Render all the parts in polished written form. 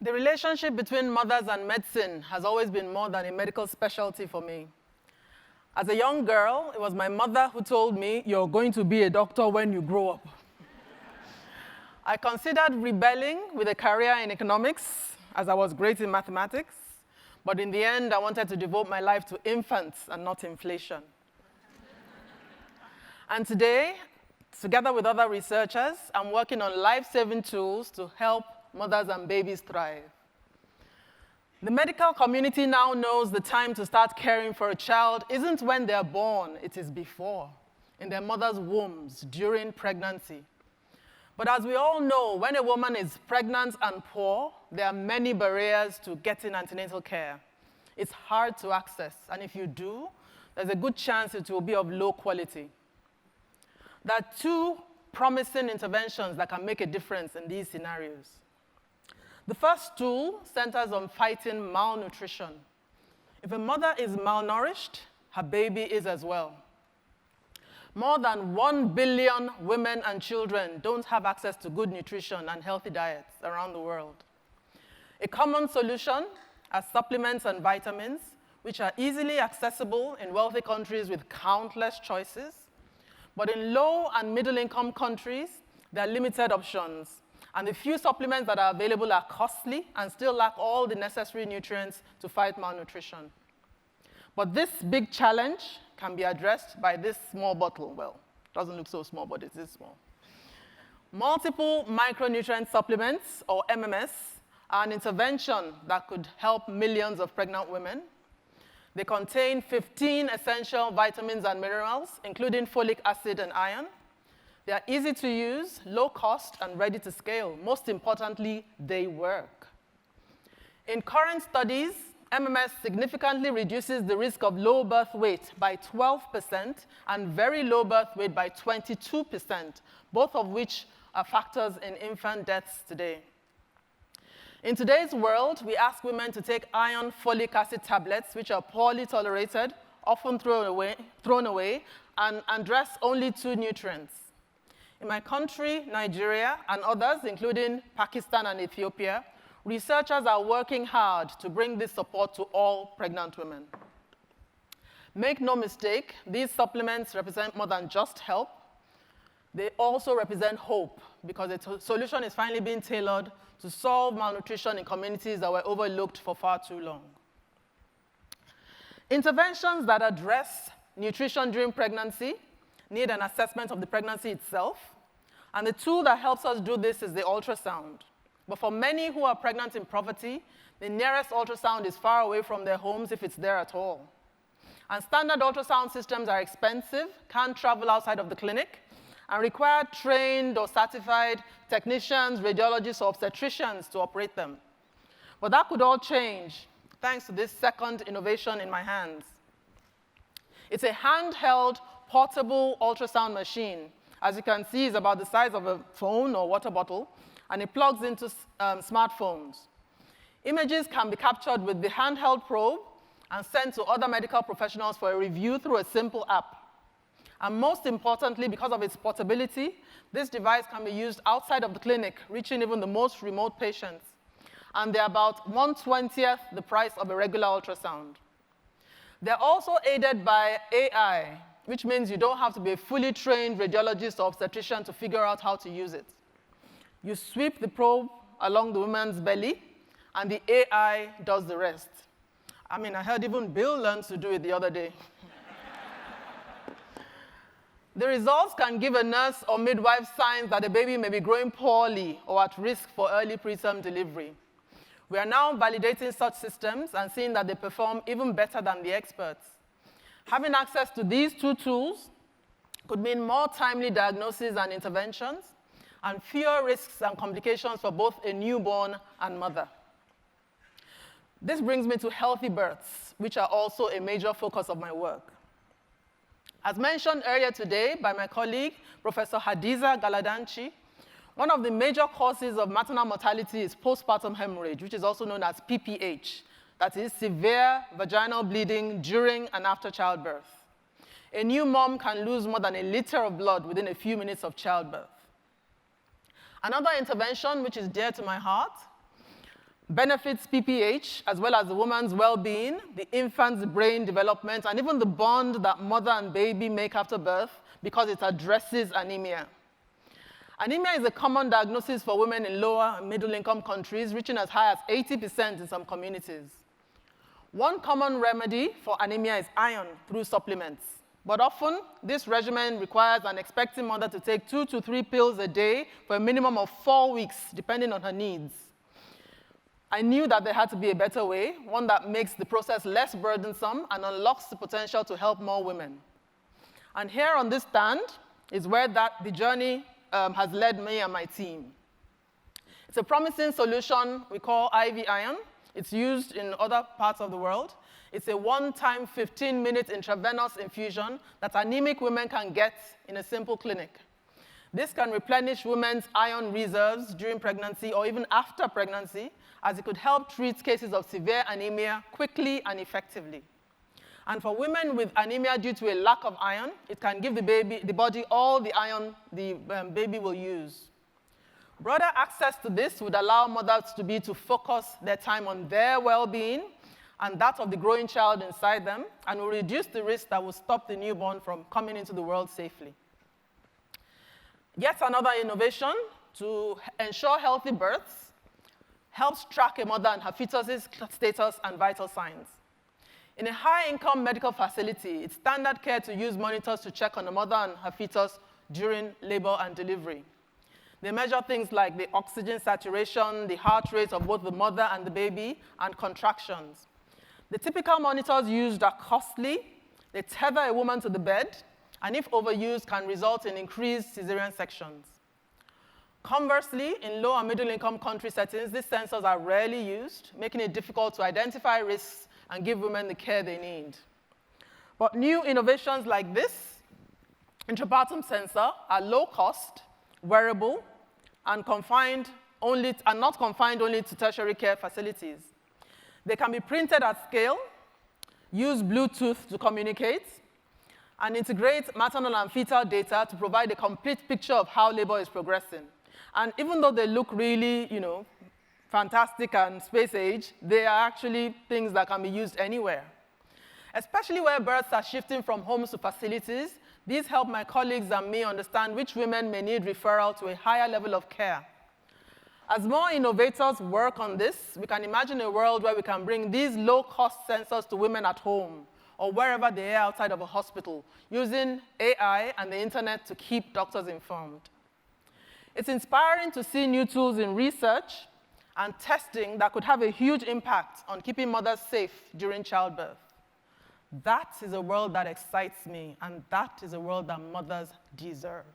The relationship between mothers and medicine has always been more than a medical specialty for me. As a young girl, it was my mother who told me, "You're going to be a doctor when you grow up." I considered rebelling with a career in economics, as I was great in mathematics, but in the end, I wanted to devote my life to infants and not inflation. And today, together with other researchers, I'm working on life-saving tools to help mothers and babies thrive. The medical community now knows the time to start caring for a child isn't when they're born, it is before, in their mother's wombs, during pregnancy. But as we all know, when a woman is pregnant and poor, there are many barriers to getting antenatal care. It's hard to access, and if you do, there's a good chance it will be of low quality. There are two promising interventions that can make a difference in these scenarios. The first tool centers on fighting malnutrition. If a mother is malnourished, her baby is as well. More than 1 billion women and children don't have access to good nutrition and healthy diets around the world. A common solution are supplements and vitamins, which are easily accessible in wealthy countries with countless choices. But in low and middle-income countries, there are limited options. And the few supplements that are available are costly and still lack all the necessary nutrients to fight malnutrition. But this big challenge can be addressed by this small bottle. Well, it doesn't look so small, but it is small. Multiple micronutrient supplements, or MMS, are an intervention that could help millions of pregnant women. They contain 15 essential vitamins and minerals, including folic acid and iron. They are easy to use, low cost, and ready to scale. Most importantly, they work. In current studies, MMS significantly reduces the risk of low birth weight by 12% and very low birth weight by 22%, both of which are factors in infant deaths today. In today's world, we ask women to take iron folic acid tablets, which are poorly tolerated, often thrown away, and address only 2 nutrients. In my country, Nigeria, and others, including Pakistan and Ethiopia, researchers are working hard to bring this support to all pregnant women. Make no mistake, these supplements represent more than just help. They also represent hope, because a solution is finally being tailored to solve malnutrition in communities that were overlooked for far too long. Interventions that address nutrition during pregnancy need an assessment of the pregnancy itself, and the tool that helps us do this is the ultrasound. But for many who are pregnant in poverty, the nearest ultrasound is far away from their homes if it's there at all. And standard ultrasound systems are expensive, can't travel outside of the clinic, and require trained or certified technicians, radiologists, or obstetricians to operate them. But that could all change thanks to this second innovation in my hands. It's a handheld, portable ultrasound machine. As you can see, it's about the size of a phone or water bottle, and it plugs into smartphones. Images can be captured with the handheld probe and sent to other medical professionals for a review through a simple app. And most importantly, because of its portability, this device can be used outside of the clinic, reaching even the most remote patients. And they're about 1/20th the price of a regular ultrasound. They're also aided by AI, which means you don't have to be a fully trained radiologist or obstetrician to figure out how to use it. You sweep the probe along the woman's belly, and the AI does the rest. I mean, I heard even Bill learned to do it the other day. The results can give a nurse or midwife signs that the baby may be growing poorly or at risk for early preterm delivery. We are now validating such systems and seeing that they perform even better than the experts. Having access to these 2 tools could mean more timely diagnoses and interventions, and fewer risks and complications for both a newborn and mother. This brings me to healthy births, which are also a major focus of my work. As mentioned earlier today by my colleague, Professor Hadiza Galadanchi, one of the major causes of maternal mortality is postpartum hemorrhage, which is also known as PPH, that is severe vaginal bleeding during and after childbirth. A new mom can lose more than a liter of blood within a few minutes of childbirth. Another intervention, which is dear to my heart, benefits PPH, as well as the woman's well-being, the infant's brain development, and even the bond that mother and baby make after birth, because it addresses anemia. Anemia is a common diagnosis for women in lower and middle-income countries, reaching as high as 80% in some communities. One common remedy for anemia is iron through supplements. But often, this regimen requires an expecting mother to take 2 to 3 pills a day for a minimum of 4 weeks, depending on her needs. I knew that there had to be a better way, one that makes the process less burdensome and unlocks the potential to help more women. And here on this stand is where the journey has led me and my team. It's a promising solution we call IV iron. It's used in other parts of the world. It's a one-time 15-minute intravenous infusion that anemic women can get in a simple clinic. This can replenish women's iron reserves during pregnancy or even after pregnancy, as it could help treat cases of severe anemia quickly and effectively. And for women with anemia due to a lack of iron, it can give the body all the iron the baby will use. Broader access to this would allow mothers to focus their time on their well-being and that of the growing child inside them, and will reduce the risk that will stop the newborn from coming into the world safely. Yet another innovation to ensure healthy births helps track a mother and her fetus's status and vital signs. In a high-income medical facility, it's standard care to use monitors to check on a mother and her fetus during labor and delivery. They measure things like the oxygen saturation, the heart rate of both the mother and the baby, and contractions. The typical monitors used are costly. They tether a woman to the bed, and if overused, can result in increased cesarean sections. Conversely, in low and middle-income country settings, these sensors are rarely used, making it difficult to identify risks and give women the care they need. But new innovations like this intrapartum sensor are low cost, wearable, and not confined only to tertiary care facilities. They can be printed at scale, use Bluetooth to communicate, and integrate maternal and fetal data to provide a complete picture of how labor is progressing. And even though they look really, fantastic and space age, they are actually things that can be used anywhere. Especially where births are shifting from homes to facilities, these help my colleagues and me understand which women may need referral to a higher level of care. As more innovators work on this, we can imagine a world where we can bring these low-cost sensors to women at home or wherever they are outside of a hospital, using AI and the internet to keep doctors informed. It's inspiring to see new tools in research and testing that could have a huge impact on keeping mothers safe during childbirth. That is a world that excites me, and that is a world that mothers deserve.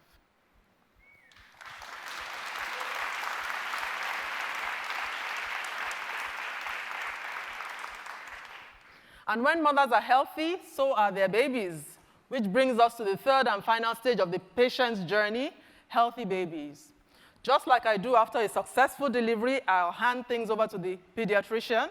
And when mothers are healthy, so are their babies, which brings us to the third and final stage of the patient's journey, healthy babies. Just like I do after a successful delivery, I'll hand things over to the pediatrician